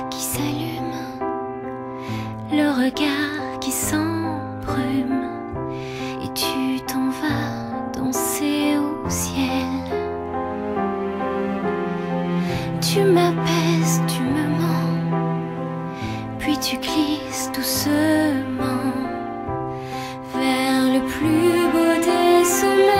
qui s'allume, le regard qui s'embrume, et tu t'en vas danser au ciel. Tu m'apaises, tu me mens, puis tu glisses doucement vers le plus beau des sommets.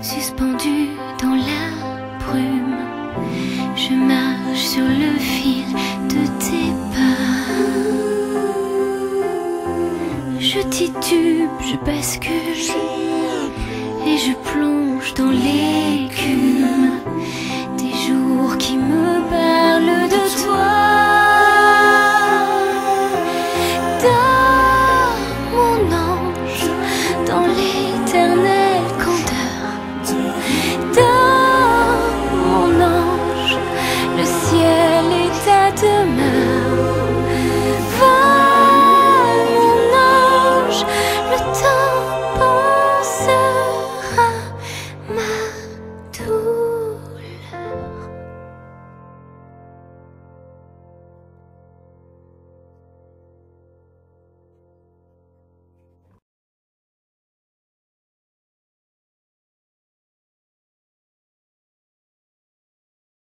Suspendu dans la brume, je marche sur le fil de tes pas. Je titube, je bascule et je plonge dans l'écume.